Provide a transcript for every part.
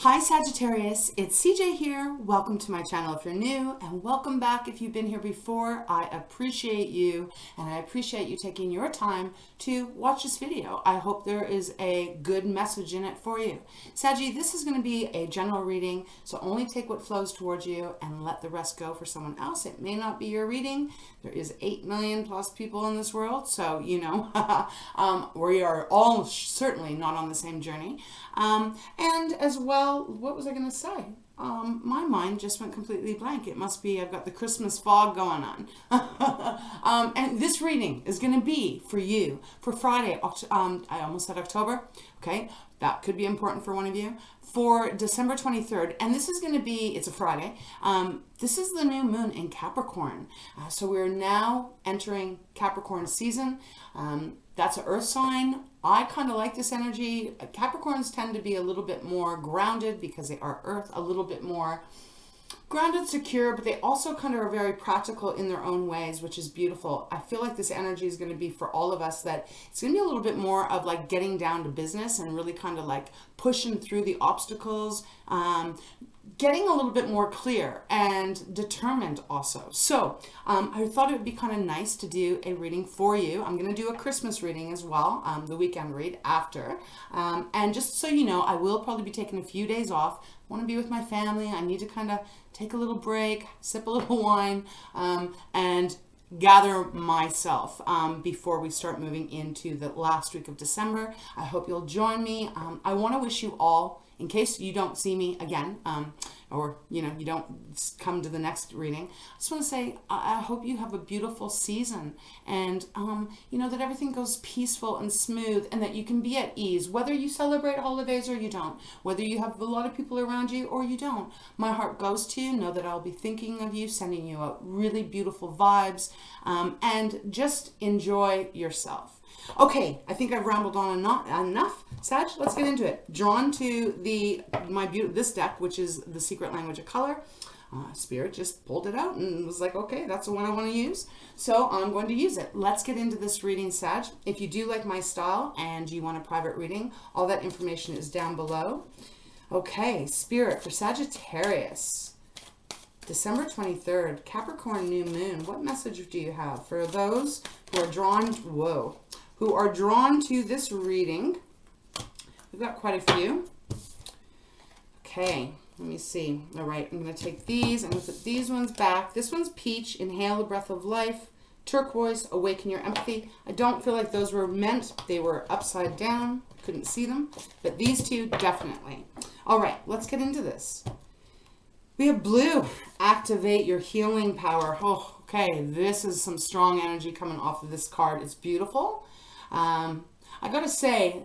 Hi Sagittarius, it's CJ here. Welcome to my channel if you're new, and welcome back if you've been here before. I appreciate you, and I appreciate you taking your time to watch this video. I hope there is a good message in it for you. Saggy, this is going to be a general reading, so only take what flows towards you and let the rest go for someone else. It may not be your reading. There is 8 million plus people in this world, so you know, we are all certainly not on the same journey. And as well, what was I going to say? My mind just went completely blank. It must be I've got the Christmas fog going on. And this reading is going to be for you for Friday. I almost said October. Okay, that could be important for one of you. For December 23rd, and this is going to be, it's a Friday. This is the new moon in Capricorn. So we're now entering Capricorn season. That's an earth sign. I kind of like this energy. Capricorns tend to be a little bit more grounded because they are earth, a little bit more grounded, secure, but they also kind of are very practical in their own ways, which is beautiful. I feel like this energy is going to be for all of us, that it's going to be a little bit more of like getting down to business and really kind of like pushing through the obstacles, getting a little bit more clear and determined also. So I thought it would be kind of nice to do a reading for you. I'm going to do a Christmas reading as well, the weekend read after. And just so you know, I will probably be taking a few days off. I want to be with my family. I need to kind of take a little break, sip a little wine, and gather myself before we start moving into the last week of December. I hope you'll join me. I want to wish you all, in case you don't see me again, or you know, you don't come to the next reading, I just want to say I hope you have a beautiful season, and you know, that everything goes peaceful and smooth, and that you can be at ease, whether you celebrate holidays or you don't, whether you have a lot of people around you or you don't. My heart goes to you. Know that I'll be thinking of you, sending you out really beautiful vibes, and just enjoy yourself. Okay, I think I've rambled on enough. Sag, let's get into it. Drawn to this deck, which is the Secret Language of Color. Spirit just pulled it out and was like, okay, that's the one I want to use. So I'm going to use it. Let's get into this reading, Sag. If you do like my style and you want a private reading, all that information is down below. Okay, Spirit for Sagittarius. December 23rd, Capricorn new moon. What message do you have for those who are drawn, who are drawn to this reading? We've got quite a few. Okay, let me see. All right, I'm going to take these. I'm going to put these ones back. This one's peach, inhale the breath of life. Turquoise, awaken your empathy. I don't feel like those were meant. They were upside down. Couldn't see them. But these two, definitely. All right, let's get into this. We have blue. Activate your healing power. Oh, okay, this is some strong energy coming off of this card. It's beautiful. I got to say,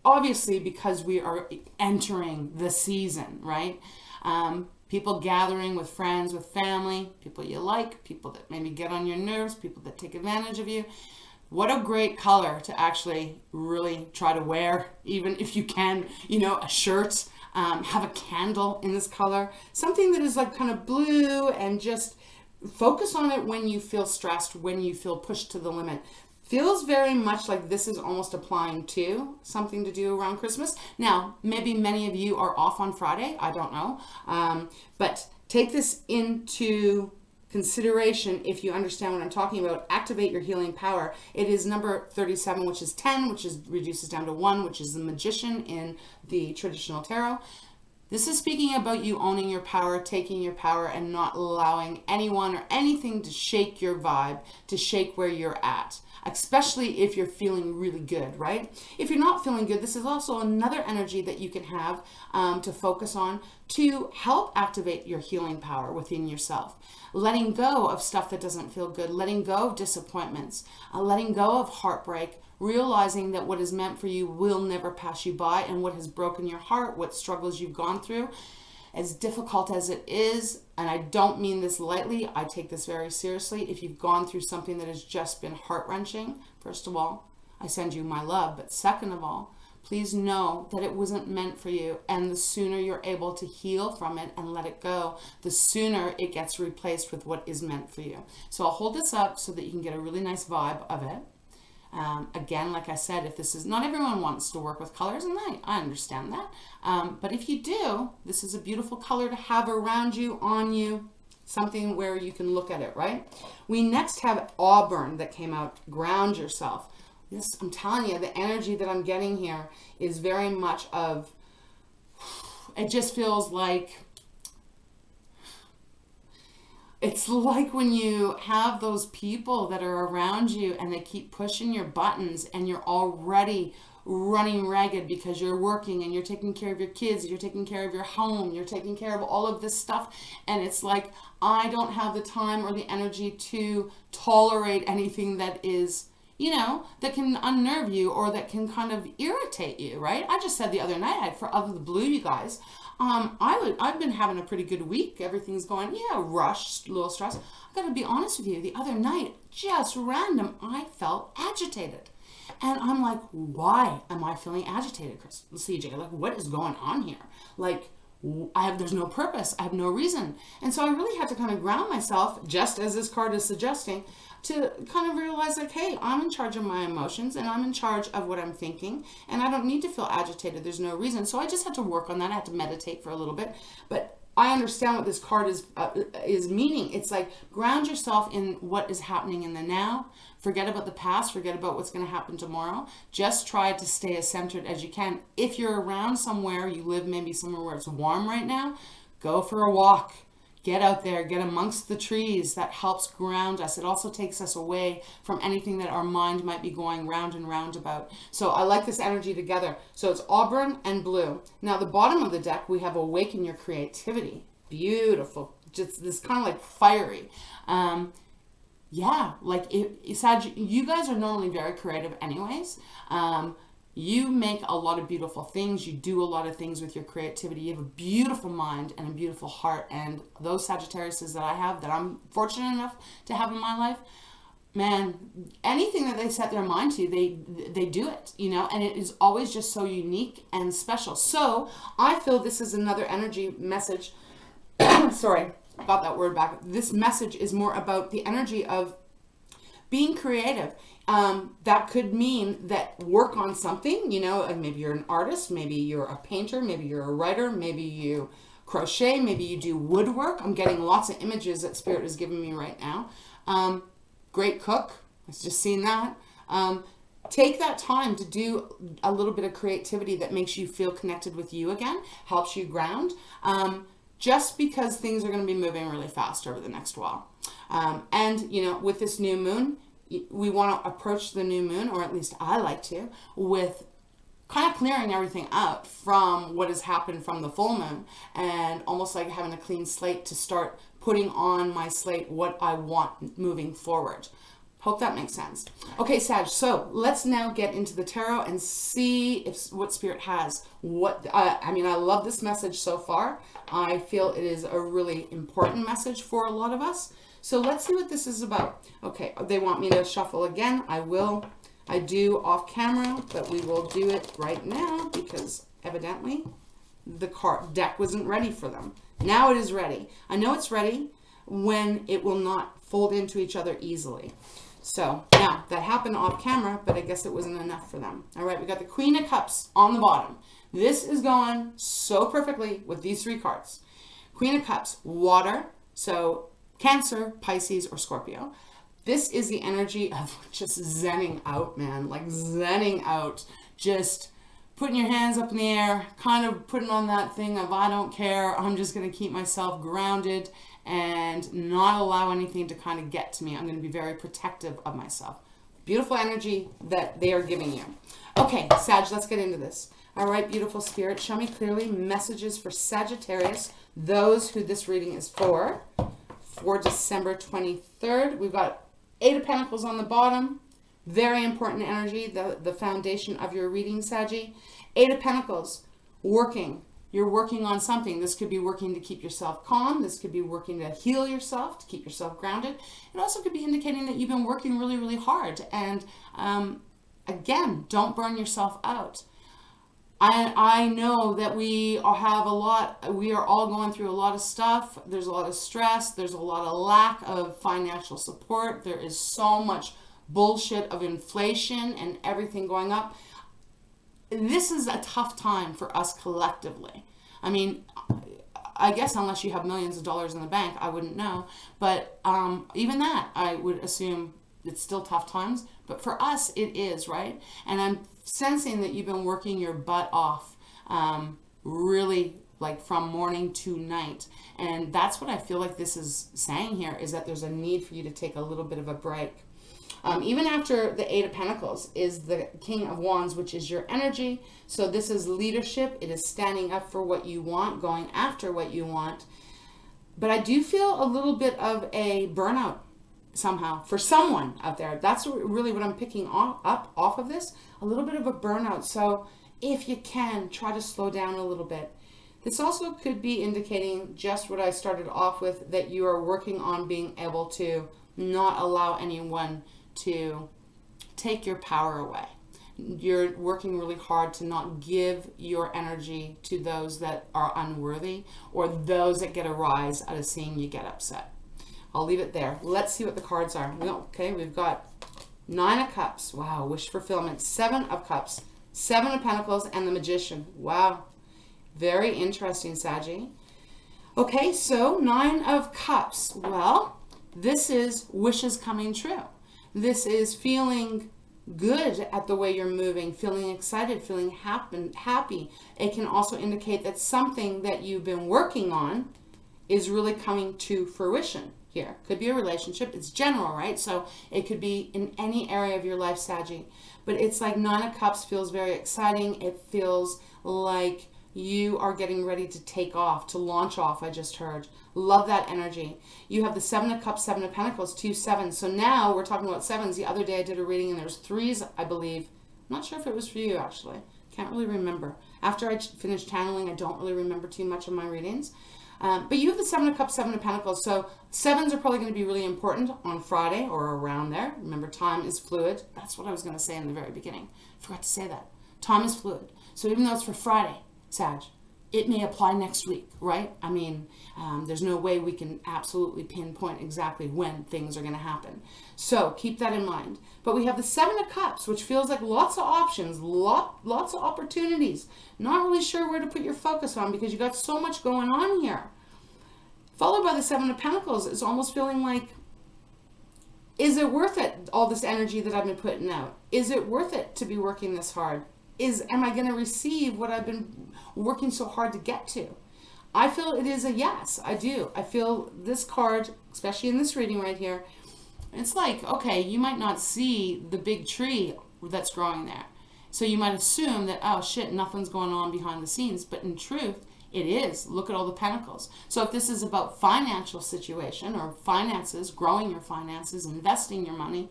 obviously, because we are entering the season, right? People gathering with friends, with family, people you like, people that maybe get on your nerves, people that take advantage of you. What a great color to actually really try to wear, even if you can, you know, a shirt, have a candle in this color, something that is like kind of blue, and just focus on it when you feel stressed, when you feel pushed to the limit. Feels very much like this is almost applying to something to do around Christmas. Now, maybe many of you are off on Friday. I don't know. But take this into consideration if you understand what I'm talking about. Activate your healing power. It is number 37, which is 10, which is reduces down to 1, which is the magician in the traditional tarot. This is speaking about you owning your power, taking your power, and not allowing anyone or anything to shake your vibe, to shake where you're at, especially if you're feeling really good, right? If you're not feeling good, this is also another energy that you can have to focus on to help activate your healing power within yourself. Letting go of stuff that doesn't feel good, letting go of disappointments, letting go of heartbreak, realizing that what is meant for you will never pass you by, and what has broken your heart, what struggles you've gone through, as difficult as it is, and I don't mean this lightly, I take this very seriously. If you've gone through something that has just been heart-wrenching, first of all, I send you my love, but second of all, please know that it wasn't meant for you, and the sooner you're able to heal from it and let it go, the sooner it gets replaced with what is meant for you. So I'll hold this up so that you can get a really nice vibe of it. Again, like I said, if this is, not everyone wants to work with colors, and I understand that. But if you do, this is a beautiful color to have around you, on you, something where you can look at it, right? We next have Auburn that came out, ground yourself. This, I'm telling you, the energy that I'm getting here is very much of, it just feels like, it's like when you have those people that are around you and they keep pushing your buttons and you're already running ragged because you're working and you're taking care of your kids, you're taking care of your home, you're taking care of all of this stuff. And it's like, I don't have the time or the energy to tolerate anything that is, you know, that can unnerve you or that can kind of irritate you, right? I just said the other night, for out of the blue, you guys, I've been having a pretty good week. Everything's going, yeah, rushed, a little stress. I gotta be honest with you, the other night, just random, I felt agitated. And I'm like, why am I feeling agitated, CJ? Like, what is going on here? Like, there's no purpose. I have no reason. And so I really had to kind of ground myself, just as this card is suggesting, to kind of realize like, hey, I'm in charge of my emotions and I'm in charge of what I'm thinking and I don't need to feel agitated. There's no reason. So I just had to work on that. I had to meditate for a little bit. But I understand what this card is meaning. It's like, ground yourself in what is happening in the now. Forget about the past. Forget about what's going to happen tomorrow. Just try to stay as centered as you can. If you're around somewhere, you live maybe somewhere where it's warm right now, go for a walk. Get out there, get amongst the trees. That helps ground us. It also takes us away from anything that our mind might be going round and round about. So I like this energy together. So it's Auburn and blue. Now the bottom of the deck, we have Awaken Your Creativity. Beautiful. Just this kind of like fiery. Yeah, like you guys are normally very creative anyways. You make a lot of beautiful things. You do a lot of things with your creativity. You have a beautiful mind and a beautiful heart. And those Sagittariuses that I have, that I'm fortunate enough to have in my life, man, anything that they set their mind to, they do it, you know, and it is always just so unique and special. So I feel this is another energy message. Sorry, got that word back. This message is more about the energy of being creative. That could mean that work on something, you know, and maybe you're an artist, maybe you're a painter, maybe you're a writer, maybe you crochet, maybe you do woodwork. I'm getting lots of images that Spirit is giving me right now. Great cook. I was just seeing that. Take that time to do a little bit of creativity that makes you feel connected with you again, helps you ground. Just because things are going to be moving really fast over the next while. And, you know, with this new moon, we want to approach the new moon, or at least I like to, with kind of clearing everything out from what has happened from the full moon, and almost like having a clean slate to start putting on my slate what I want moving forward. Hope that makes sense. Okay, Sag, so let's now get into the tarot and see what Spirit has. I mean, I love this message so far. I feel it is a really important message for a lot of us. So let's see what this is about. Okay, they want me to shuffle again. I will. I do off camera, but we will do it right now because evidently the deck wasn't ready for them. Now it is ready. I know it's ready when it will not fold into each other easily. So now that happened off camera, but I guess it wasn't enough for them. All right, we got the Queen of Cups on the bottom. This is going so perfectly with these three cards. Queen of Cups, water, so Cancer, Pisces, or Scorpio. This is the energy of just zenning out, man, like zenning out, just putting your hands up in the air, kind of putting on that thing of I don't care, I'm just going to keep myself grounded and not allow anything to kind of get to me. I'm going to be very protective of myself. Beautiful energy that they are giving you. Okay, Sag, let's get into this. All right, beautiful Spirit, show me clearly messages for Sagittarius, those who this reading is for December 23rd. We've got 8 of Pentacles on the bottom. Very important energy, the foundation of your reading, Saggy. 8 of Pentacles, working. You're working on something. This could be working to keep yourself calm. This could be working to heal yourself, to keep yourself grounded. It also could be indicating that you've been working really, really hard. And again, don't burn yourself out. I know that we are all going through a lot of stuff. There's a lot of stress. There's a lot of lack of financial support. There is so much bullshit of inflation and everything going up. This is a tough time for us collectively. I mean, I guess unless you have millions of dollars in the bank, I wouldn't know. But even that, I would assume it's still tough times. But for us, it is, right? And I'm sensing that you've been working your butt off, really, like from morning to night. And that's what I feel like this is saying here, is that there's a need for you to take a little bit of a break. Even after the Eight of Pentacles is the King of Wands, which is your energy. So this is leadership. It is standing up for what you want, going after what you want. But I do feel a little bit of a burnout somehow for someone out there. That's really what I'm picking up off of this. A little bit of a burnout. So if you can, try to slow down a little bit. This also could be indicating just what I started off with, that you are working on being able to not allow anyone to take your power away. You're working really hard to not give your energy to those that are unworthy or those that get a rise out of seeing you get upset. I'll leave it there. Let's see what the cards are. Okay, we've got Nine of Cups. Wow, wish fulfillment. Seven of Cups. Seven of Pentacles and the Magician. Wow. Very interesting, Saggy. Okay, so Nine of Cups. Well, this is wishes coming true. This is feeling good at the way you're moving, feeling excited, feeling happy. It can also indicate that something that you've been working on is really coming to fruition here. Could be a relationship. It's general, right? So it could be in any area of your life, Saggy. But it's like Nine of Cups feels very exciting. It feels like you are getting ready to take off, to launch off, I just heard. Love that energy. You have the Seven of Cups, Seven of Pentacles, 2 sevens. So now we're talking about sevens. The other day I did a reading and there's threes, I believe. I'm not sure if it was for you, actually. Can't really remember. After I finished channeling, I don't really remember too much of my readings. But you have the Seven of Cups, Seven of Pentacles. So sevens are probably going to be really important on Friday or around there. Remember, time is fluid. That's what I was going to say in the very beginning. Forgot to say that. Time is fluid. So even though it's for Friday, Sag, it may apply next week, right? I mean, there's no way we can absolutely pinpoint exactly when things are going to happen. So keep that in mind. But we have the Seven of Cups, which feels like lots of options, lots of opportunities. Not really sure where to put your focus on because you got so much going on here. Followed by the Seven of Pentacles, it's almost feeling like, is it worth it, all this energy that I've been putting out? Is it worth it to be working this hard? Am I going to receive what I've been working so hard to get to? I feel it is a yes. I do. I feel this card, especially in this reading right here, it's like, okay, you might not see the big tree that's growing there. So you might assume that, oh shit, nothing's going on behind the scenes. But in truth, it is. Look at all the pentacles. So if this is about financial situation or finances, growing your finances, investing your money,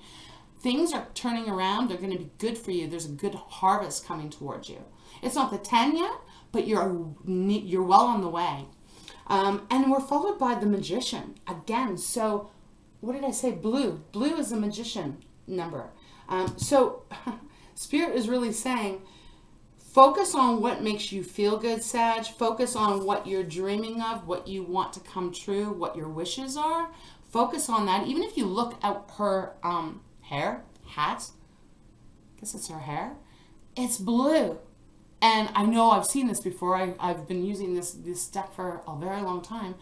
things are turning around. They're going to be good for you. There's a good harvest coming towards you. It's not the 10 yet, but you're well on the way. And we're followed by the Magician again. So what did I say? Blue. Blue is the Magician number. So Spirit is really saying, focus on what makes you feel good, Sag. Focus on what you're dreaming of, what you want to come true, what your wishes are. Focus on that. Even if you look at her hair, hat, I guess it's her hair, it's blue. And I know I've seen this before. I've been using this deck for a very long time.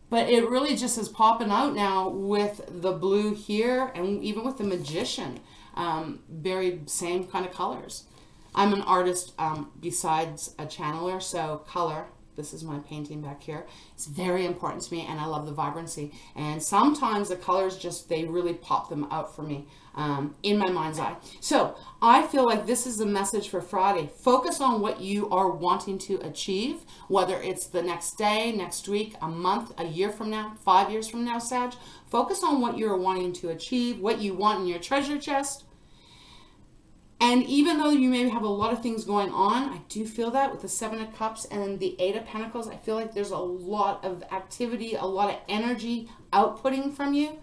But it really just is popping out now with the blue here and even with the Magician. Very same kind of colors. I'm an artist besides a channeler, so color, this is my painting back here, it's very important to me, and I love the vibrancy. And sometimes the colors just, they really pop them out for me in my mind's eye. So I feel like this is the message for Friday. Focus on what you are wanting to achieve, whether it's the next day, next week, a month, a year from now, 5 years from now, Sag. Focus on what you're wanting to achieve, what you want in your treasure chest. And even though you may have a lot of things going on, I do feel that with the Seven of Cups and the Eight of Pentacles, I feel like there's a lot of activity, a lot of energy outputting from you.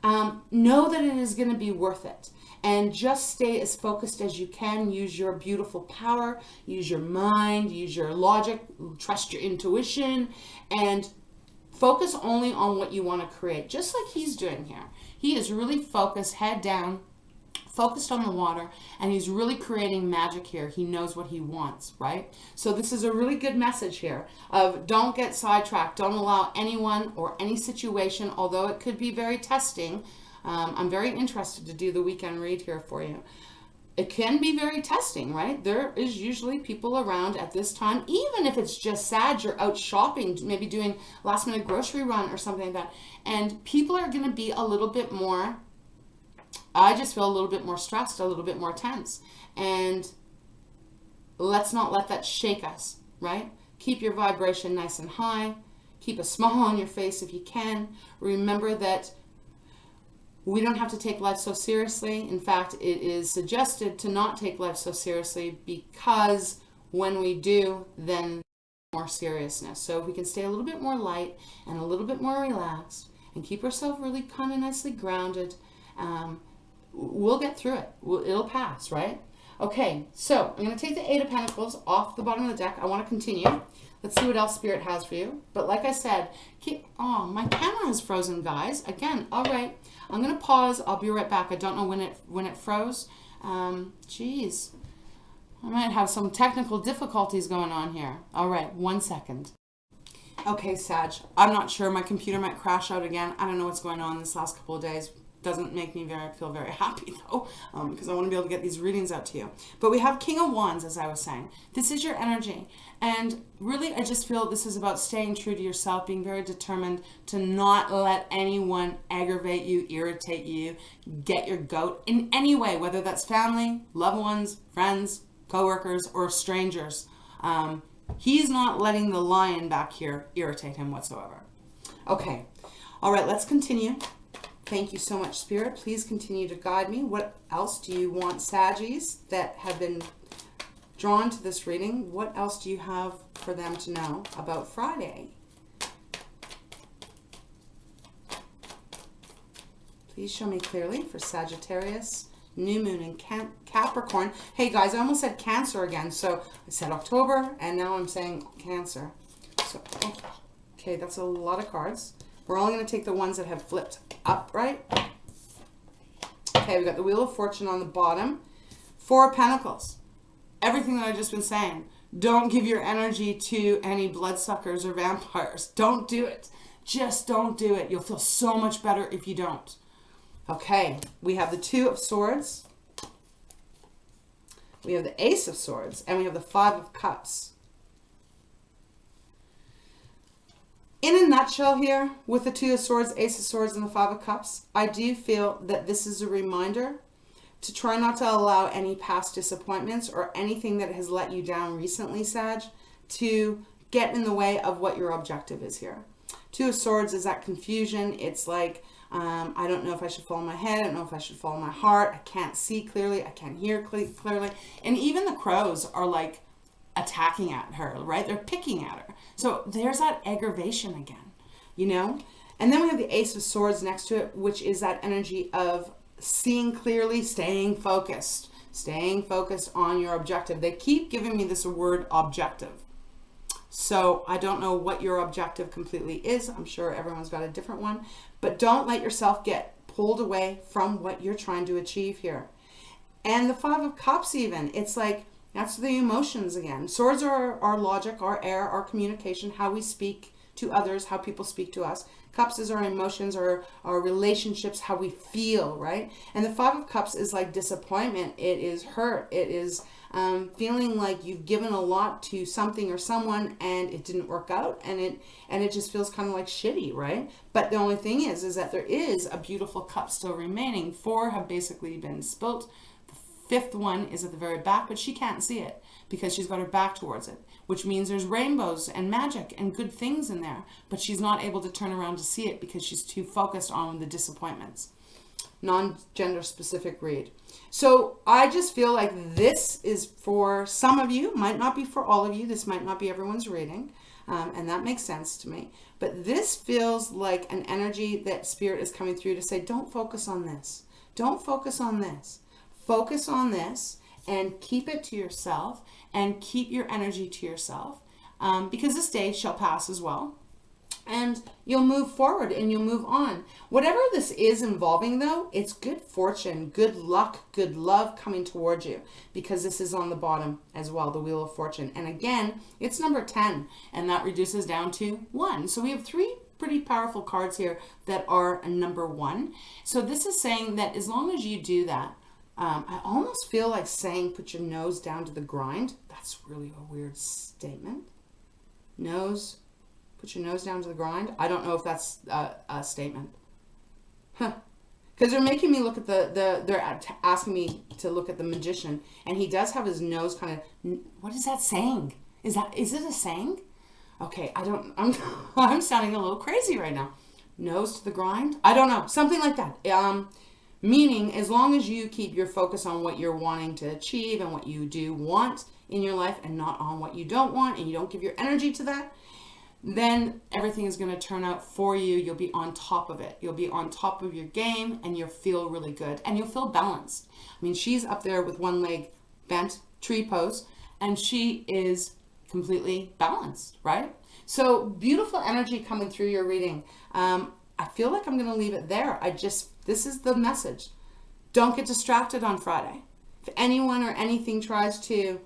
Know that it is going to be worth it. And just stay as focused as you can. Use your beautiful power. Use your mind. Use your logic. Trust your intuition. And focus only on what you want to create. Just like he's doing here. He is really focused, head down, focused on the water, and he's really creating magic here. He knows what he wants, right? So this is a really good message here of don't get sidetracked. Don't allow anyone or any situation, although it could be very testing. I'm very interested to do the weekend read here for you. It can be very testing, right? There is usually people around at this time, even if it's just Sag, you're out shopping, maybe doing last minute grocery run or something like that. And people are going to be a little bit more, I just feel a little bit more stressed, a little bit more tense. And let's not let that shake us, right? Keep your vibration nice and high. Keep a smile on your face if you can. Remember that we don't have to take life so seriously. In fact, it is suggested to not take life so seriously, because when we do, then more seriousness. So if we can stay a little bit more light and a little bit more relaxed and keep ourselves really kind of nicely grounded, we'll get through it. It'll pass, right? Okay, so I'm going to take the Eight of Pentacles off the bottom of the deck. I want to continue. Let's see what else Spirit has for you. But like I said, my camera is frozen, guys. Again, all right. I'm going to pause. I'll be right back. I don't know when it froze. Geez. I might have some technical difficulties going on here. All right, 1 second. Okay, Sag. I'm not sure. My computer might crash out again. I don't know what's going on this last couple of days. Doesn't make me feel very happy though, because I want to be able to get these readings out to you. But we have King of Wands, as I was saying. This is your energy, and really I just feel this is about staying true to yourself, being very determined to not let anyone aggravate you, irritate you, get your goat in any way, whether that's family, loved ones, friends, co-workers, or strangers. He's not letting the lion back here irritate him whatsoever. Okay, all right, let's continue. Thank you so much, Spirit. Please continue to guide me. What else do you want, Saggies, that have been drawn to this reading? What else do you have for them to know about Friday? Please show me clearly for Sagittarius, New Moon in Capricorn. Hey, guys, I almost said Cancer again. So I said October, and now I'm saying Cancer. So, okay, that's a lot of cards. We're only going to take the ones that have flipped upright. Okay, we got the Wheel of Fortune on the bottom. Four of Pentacles. Everything that I've just been saying. Don't give your energy to any bloodsuckers or vampires. Don't do it. Just don't do it. You'll feel so much better if you don't. Okay, we have the Two of Swords. We have the Ace of Swords. And we have the Five of Cups. In a nutshell here, with the Two of Swords, Ace of Swords, and the Five of Cups, I do feel that this is a reminder to try not to allow any past disappointments or anything that has let you down recently, Sag, to get in the way of what your objective is here. Two of Swords is that confusion. It's like, I don't know if I should follow my head. I don't know if I should follow my heart. I can't see clearly. I can't hear clearly. And even the crows are like attacking at her, right? They're picking at her. So there's that aggravation again, you know? And then we have the Ace of Swords next to it, which is that energy of seeing clearly, staying focused on your objective. They keep giving me this word objective. So I don't know what your objective completely is. I'm sure everyone's got a different one, but don't let yourself get pulled away from what you're trying to achieve here. And the Five of Cups even, it's like, that's the emotions again. Swords are our logic, our air, our communication, how we speak to others, how people speak to us. Cups is our emotions, our relationships, how we feel, right? And the Five of Cups is like disappointment. It is hurt. It is feeling like you've given a lot to something or someone and it didn't work out, and it just feels kind of like shitty, right? But the only thing is that there is a beautiful cup still remaining. Four have basically been spilt. Fifth one is at the very back, but she can't see it because she's got her back towards it, which means there's rainbows and magic and good things in there, but she's not able to turn around to see it because she's too focused on the disappointments. Non-gender specific read. So I just feel like this is for some of you, might not be for all of you. This might not be everyone's reading, and that makes sense to me. But this feels like an energy that Spirit is coming through to say, don't focus on this. Don't focus on this. Focus on this and keep it to yourself and keep your energy to yourself, because this day shall pass as well. And you'll move forward and you'll move on. Whatever this is involving though, it's good fortune, good luck, good love coming towards you, because this is on the bottom as well, the Wheel of Fortune. And again, it's number 10, and that reduces down to 1. So we have 3 pretty powerful cards here that are a number 1. So this is saying that as long as you do that, I almost feel like saying put your nose down to the grind. That's really a weird statement. Put your nose down to the grind. I don't know if that's a statement. Huh. Because they're making me look at they're asking me to look at the magician. And he does have his nose kind of, what is that saying? Is it a saying? Okay, I'm sounding a little crazy right now. Nose to the grind? I don't know. Something like that. Meaning, as long as you keep your focus on what you're wanting to achieve and what you do want in your life and not on what you don't want, and you don't give your energy to that, then everything is going to turn out for you. You'll be on top of it. You'll be on top of your game, and you'll feel really good, and you'll feel balanced. I mean, she's up there with one leg bent, tree pose, and she is completely balanced, right? So beautiful energy coming through your reading. I feel like I'm going to leave it there. This is the message. Don't get distracted on Friday. If anyone or anything tries to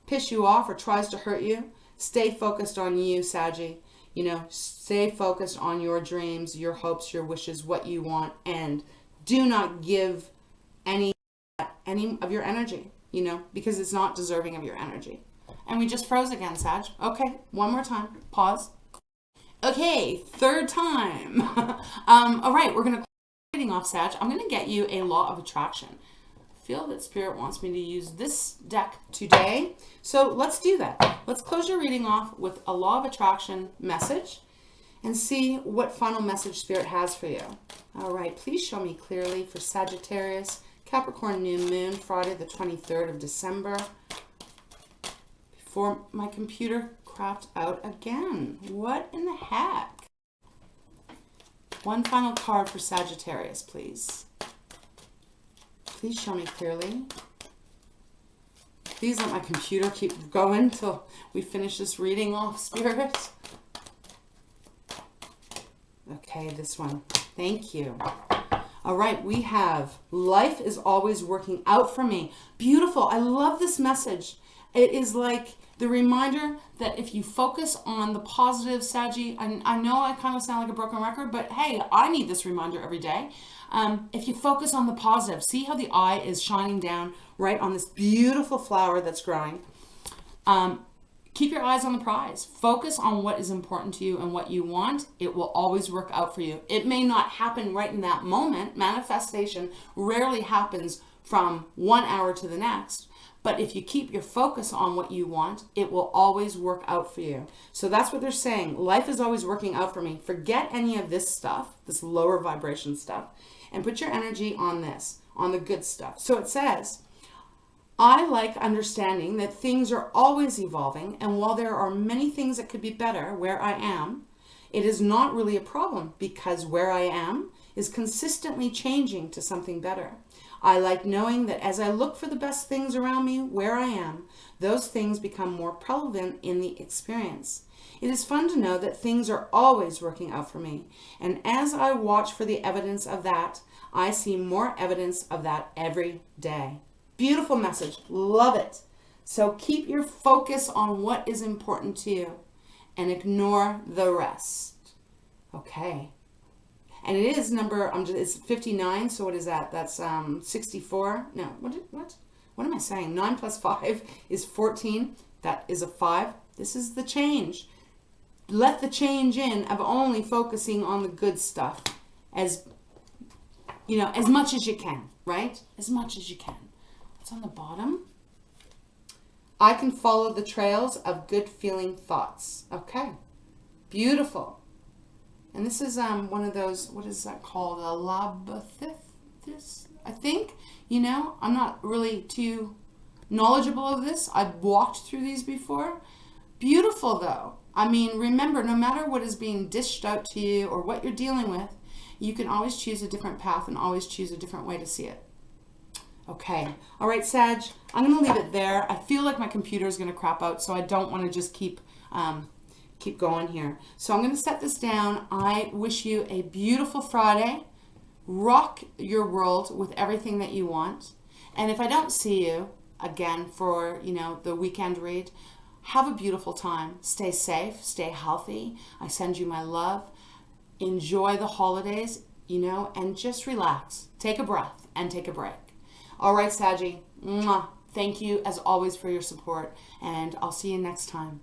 piss you off or tries to hurt you, stay focused on you, Saggy. You know, stay focused on your dreams, your hopes, your wishes, what you want, and do not give any of your energy, you know, because it's not deserving of your energy. And we just froze again, Sag. Okay, one more time. Pause. Okay, third time. All right, we're going to reading off, Sag. I'm going to get you a law of attraction. I feel that Spirit wants me to use this deck today. So let's do that. Let's close your reading off with a law of attraction message and see what final message Spirit has for you. All right, please show me clearly for Sagittarius, Capricorn new moon, Friday the 23rd of December. Before my computer crapped out again. What in the heck? One final card for Sagittarius, please. Please show me clearly. Please let my computer keep going till we finish this reading off, Spirit. Okay, this one. Thank you. All right, we have life is always working out for me. Beautiful. I love this message. It is like the reminder that if you focus on the positive, Saggy, and I know I kind of sound like a broken record, but hey, I need this reminder every day. If you focus on the positive, see how the eye is shining down right on this beautiful flower that's growing. Keep your eyes on the prize. Focus on what is important to you and what you want. It will always work out for you. It may not happen right in that moment. Manifestation rarely happens from 1 hour to the next. But if you keep your focus on what you want, it will always work out for you. So that's what they're saying. Life is always working out for me. Forget any of this stuff, this lower vibration stuff, and put your energy on this, on the good stuff. So it says, I like understanding that things are always evolving, and while there are many things that could be better where I am, it is not really a problem because where I am is consistently changing to something better. I like knowing that as I look for the best things around me where I am, those things become more prevalent in the experience. It is fun to know that things are always working out for me. And as I watch for the evidence of that, I see more evidence of that every day. Beautiful message. Love it. So keep your focus on what is important to you and ignore the rest. Okay. And it is number, it's 59, so what is that? That's 64. No, what am I saying? 9 plus 5 is 14. That is a 5. This is the change. Let the change in of only focusing on the good stuff as, you know, as much as you can, right? As much as you can. What's on the bottom? I can follow the trails of good feeling thoughts. Okay. Beautiful. And this is one of those, what is that called? A labyrinth, I think. You know, I'm not really too knowledgeable of this. I've walked through these before. Beautiful, though. I mean, remember, no matter what is being dished out to you or what you're dealing with, you can always choose a different path and always choose a different way to see it. Okay. All right, Sag, I'm going to leave it there. I feel like my computer is going to crap out, so I don't want to just keep keep going here. So I'm going to set this down. I wish you a beautiful Friday. Rock your world with everything that you want. And if I don't see you again for, the weekend read, have a beautiful time. Stay safe, stay healthy. I send you my love. Enjoy the holidays, and just relax. Take a breath and take a break. All right, Saggy. Mwah. Thank you as always for your support, and I'll see you next time.